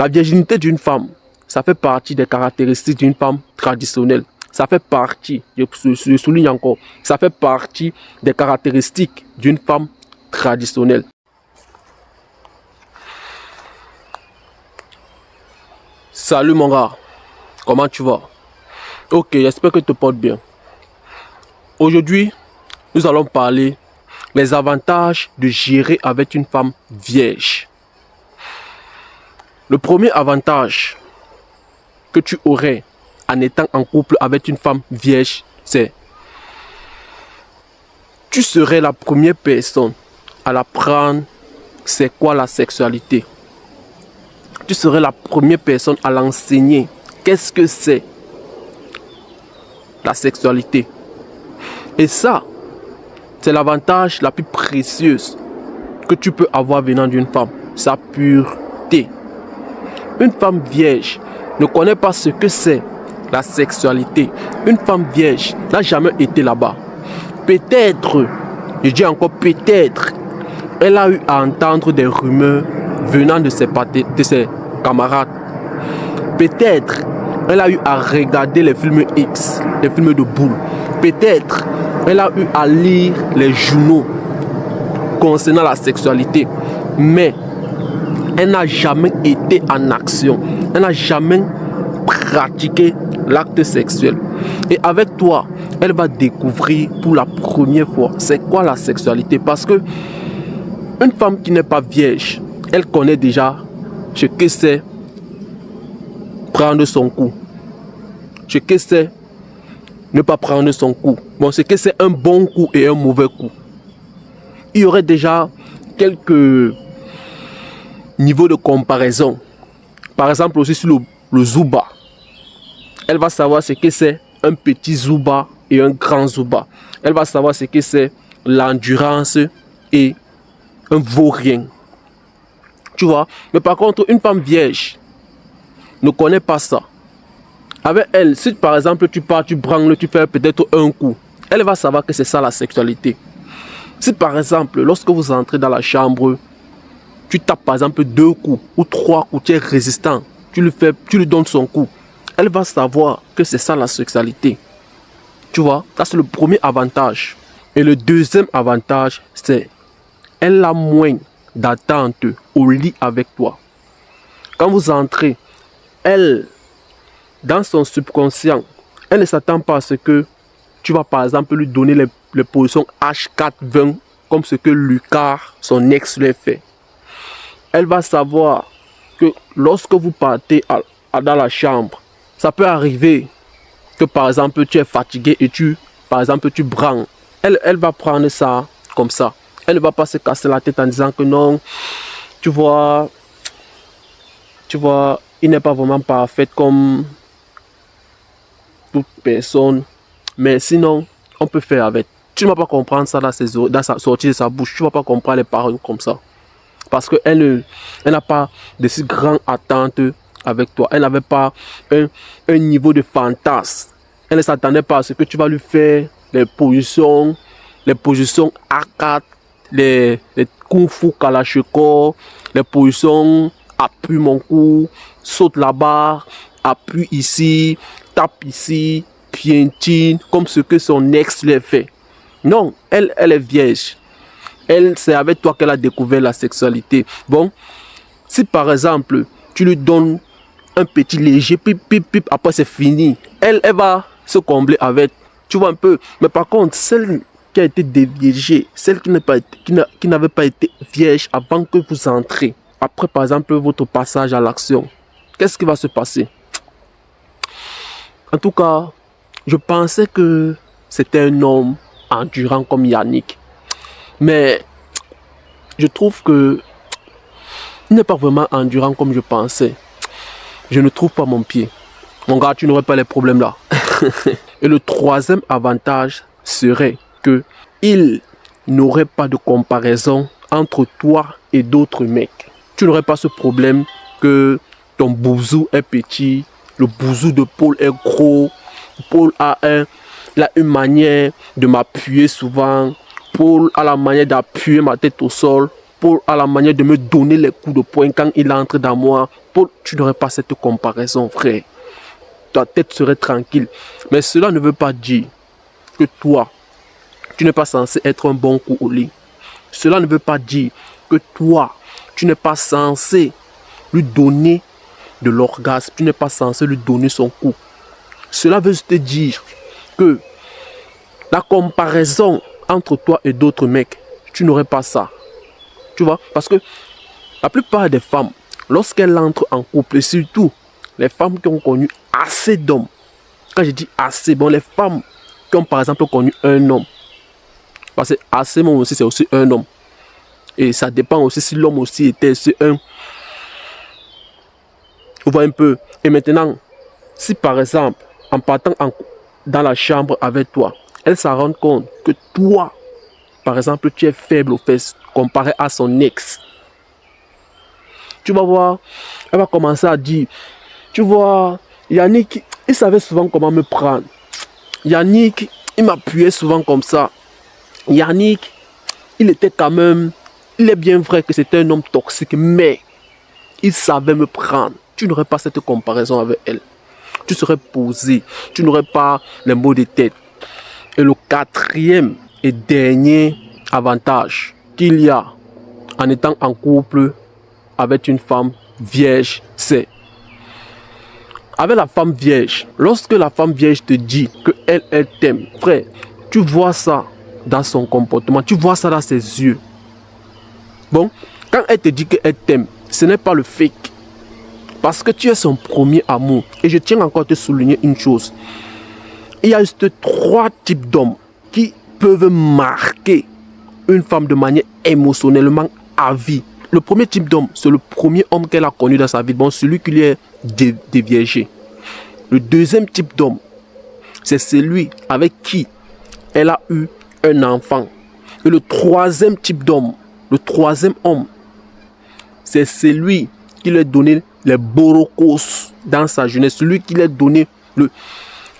La virginité d'une femme, ça fait partie des caractéristiques d'une femme traditionnelle. Ça fait partie, je souligne encore, ça fait partie des caractéristiques d'une femme traditionnelle. Salut mon gars, comment tu vas? Ok, j'espère que tu te portes bien. Aujourd'hui, nous allons parler des avantages de gérer avec une femme vierge. Le premier avantage que tu aurais en étant en couple avec une femme vierge, c'est tu serais la première personne à l'apprendre c'est quoi la sexualité. Tu serais la première personne à l'enseigner. Qu'est-ce que c'est la sexualité? Et ça, c'est l'avantage la plus précieuse que tu peux avoir venant d'une femme. Sa pureté. Une femme vierge ne connaît pas ce que c'est la sexualité. Une femme vierge n'a jamais été là-bas. Peut-être, je dis encore peut-être, elle a eu à entendre des rumeurs venant de ses camarades. Peut-être, elle a eu à regarder les films X, les films de boules. Peut-être, elle a eu à lire les journaux concernant la sexualité. Mais elle n'a jamais été en action. Elle n'a jamais pratiqué l'acte sexuel. Et avec toi, elle va découvrir pour la première fois c'est quoi la sexualité. Parce que une femme qui n'est pas vierge, elle connaît déjà ce que c'est prendre son coup. Ce que c'est ne pas prendre son coup. Bon, ce que c'est un bon coup et un mauvais coup. Il y aurait déjà quelques niveaux de comparaison. Par exemple aussi sur le Zumba. Elle va savoir ce que c'est un petit Zumba et un grand Zumba. Elle va savoir ce que c'est l'endurance et un vaurien. Tu vois? Mais par contre, une femme vierge ne connaît pas ça. Avec elle, si par exemple tu pars, tu brangles, tu fais peut-être un coup, elle va savoir que c'est ça la sexualité. Si par exemple, lorsque vous entrez dans la chambre, tu tapes par exemple 2 coups ou 3 coups, tu es résistant, tu lui donnes son coup, elle va savoir que c'est ça la sexualité. Tu vois, ça c'est le premier avantage. Et le deuxième avantage, c'est elle a moins d'attente au lit avec toi. Quand vous entrez, elle, dans son subconscient, elle ne s'attend pas à ce que tu vas par exemple lui donner les positions H4-20 comme ce que Lucas, son ex, lui fait. Elle va savoir que lorsque vous partez dans la chambre, ça peut arriver que par exemple tu es fatigué et par exemple tu branles. Elle va prendre ça comme ça. Elle ne va pas se casser la tête en disant que non, tu vois, il n'est pas vraiment parfait comme toute personne. Mais sinon, on peut faire avec. Tu ne vas pas comprendre ça dans sa sortie de sa bouche. Tu ne vas pas comprendre les paroles comme ça. Parce qu'elle n'a pas de si grandes attentes avec toi. Elle n'avait pas un niveau de fantasme. Elle ne s'attendait pas à ce que tu vas lui faire les positions A4, les Kung Fu Kalachnikov, les positions appuie mon cou, saute là-bas, appuie ici, tape ici, piétine, comme ce que son ex lui fait. Non, elle est vierge. C'est avec toi qu'elle a découvert la sexualité. Bon, si par exemple, tu lui donnes un petit léger pip, pip, pip, après c'est fini. Elle va se combler avec, tu vois un peu. Mais par contre, celle qui a été déviergée, celle qui n'avait pas été vierge avant que vous entrez, après par exemple votre passage à l'action, qu'est-ce qui va se passer? En tout cas, je pensais que c'était un homme endurant comme Yannick. Mais je trouve que il n'est pas vraiment endurant comme je pensais. Je ne trouve pas mon pied. Mon gars, tu n'aurais pas les problèmes là. Et le troisième avantage serait que il n'aurait pas de comparaison entre toi et d'autres mecs. Tu n'aurais pas ce problème que ton bouzou est petit, le bouzou de Paul est gros. Paul a une manière de m'appuyer souvent. Paul a la manière d'appuyer ma tête au sol. Paul a la manière de me donner les coups de poing quand il entre dans moi. épaules, tu n'aurais pas cette comparaison, frère. Ta tête serait tranquille. Mais cela ne veut pas dire que toi, tu n'es pas censé être un bon coup au lit. Cela ne veut pas dire que toi, tu n'es pas censé lui donner de l'orgasme. Tu n'es pas censé lui donner son coup. Cela veut te dire que la comparaison entre toi et d'autres mecs, tu n'aurais pas ça. Tu vois, parce que la plupart des femmes, lorsqu'elles entrent en couple, et surtout les femmes qui ont connu assez d'hommes, quand je dis assez, bon, les femmes qui ont par exemple connu un homme, parce que assez bon aussi, c'est aussi un homme. Et ça dépend aussi si l'homme aussi était un. Vous voyez un peu. Et maintenant, si par exemple, en partant dans la chambre avec toi, elle s'en rend compte que toi, par exemple, tu es faible aux fesses comparé à son ex. Tu vas voir, elle va commencer à dire, tu vois, Yannick, il savait souvent comment me prendre. Yannick, il m'appuyait souvent comme ça. Yannick, il était quand même, il est bien vrai que c'était un homme toxique, mais il savait me prendre. Tu n'aurais pas cette comparaison avec elle. Tu serais posé, tu n'aurais pas les mots de tête. Et le quatrième et dernier avantage qu'il y a en étant en couple avec une femme vierge, c'est avec la femme vierge. Lorsque la femme vierge te dit qu'elle t'aime, frère, tu vois ça dans son comportement, tu vois ça dans ses yeux. Bon, quand elle te dit qu'elle t'aime, ce n'est pas le fake. Parce que tu es son premier amour. Et je tiens encore à te souligner une chose. Il y a juste 3 types d'hommes qui peuvent marquer une femme de manière émotionnellement à vie. Le premier type d'homme, c'est le premier homme qu'elle a connu dans sa vie. Bon, celui qui lui est déviergé. Le deuxième type d'homme, c'est celui avec qui elle a eu un enfant. Et le troisième type d'homme, le troisième homme, c'est celui qui lui a donné les borocos dans sa jeunesse. Celui qui lui a donné le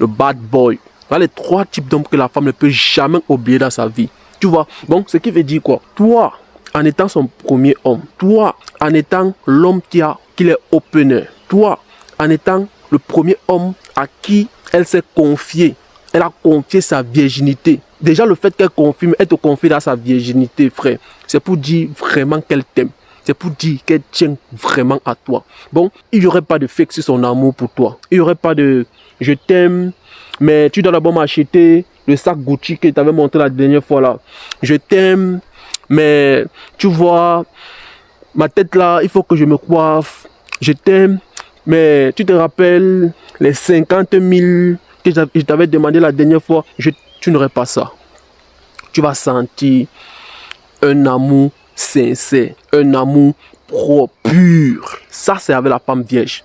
bad boy. Voilà les 3 types d'hommes que la femme ne peut jamais oublier dans sa vie. Tu vois, donc ce qui veut dire quoi? Toi, en étant son premier homme, toi, en étant l'homme qui est opener, toi, en étant le premier homme à qui elle s'est confiée, elle a confié sa virginité. Déjà le fait qu'elle te confie dans sa virginité, frère, c'est pour dire vraiment qu'elle t'aime. C'est pour dire qu'elle tient vraiment à toi. Bon, il n'y aurait pas de fake sur son amour pour toi. Il n'y aurait pas de je t'aime, mais tu dois d'abord m'acheter le sac Gucci que tu avais montré la dernière fois là. Je t'aime, mais tu vois, ma tête là, il faut que je me coiffe. Je t'aime, mais tu te rappelles les 50 000 que je t'avais demandé la dernière fois. Tu n'aurais pas ça. Tu vas sentir un amour sincère, un amour propre, pur. Ça, c'est avec la femme vierge.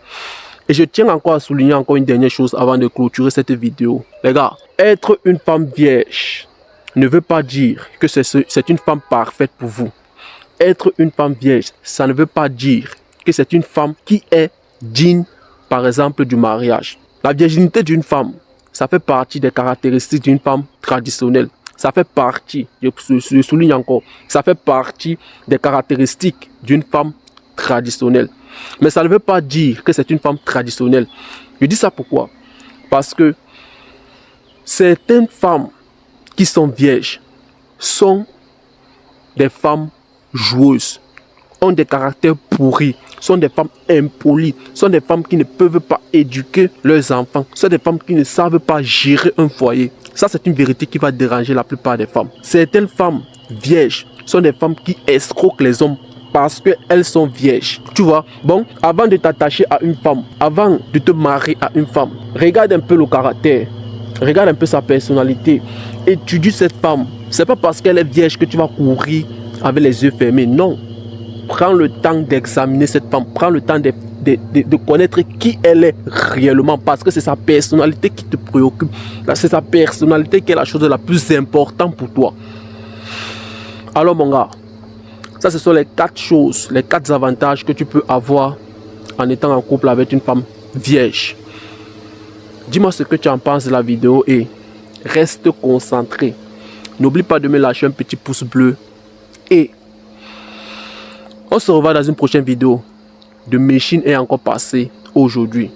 Et je tiens encore à souligner encore une dernière chose avant de clôturer cette vidéo. Les gars, être une femme vierge ne veut pas dire que c'est une femme parfaite pour vous. Être une femme vierge, ça ne veut pas dire que c'est une femme qui est digne, par exemple, du mariage. La virginité d'une femme, ça fait partie des caractéristiques d'une femme traditionnelle. Ça fait partie, je souligne encore, ça fait partie des caractéristiques d'une femme traditionnelle. Mais ça ne veut pas dire que c'est une femme traditionnelle. Je dis ça pourquoi? Parce que certaines femmes qui sont vierges sont des femmes joueuses, ont des caractères pourris, sont des femmes impolies, sont des femmes qui ne peuvent pas éduquer leurs enfants, sont des femmes qui ne savent pas gérer un foyer. Ça, c'est une vérité qui va déranger la plupart des femmes. Certaines femmes vierges sont des femmes qui escroquent les hommes parce qu'elles sont vierges. Tu vois, bon, avant de t'attacher à une femme, avant de te marier à une femme, regarde un peu le caractère, regarde un peu sa personnalité, étudie cette femme. C'est pas parce qu'elle est vierge que tu vas courir avec les yeux fermés, non. Prends le temps d'examiner cette femme, prends le temps de connaître qui elle est réellement, parce que c'est sa personnalité qui te préoccupe. C'est sa personnalité qui est la chose la plus importante pour toi. Alors mon gars, ça ce sont les 4 choses, les 4 avantages que tu peux avoir en étant en couple avec une femme vierge. Dis-moi ce que tu en penses de la vidéo et reste concentré. N'oublie pas de me lâcher un petit pouce bleu et on se revoit dans une prochaine vidéo. de Méchine est encore passé aujourd'hui.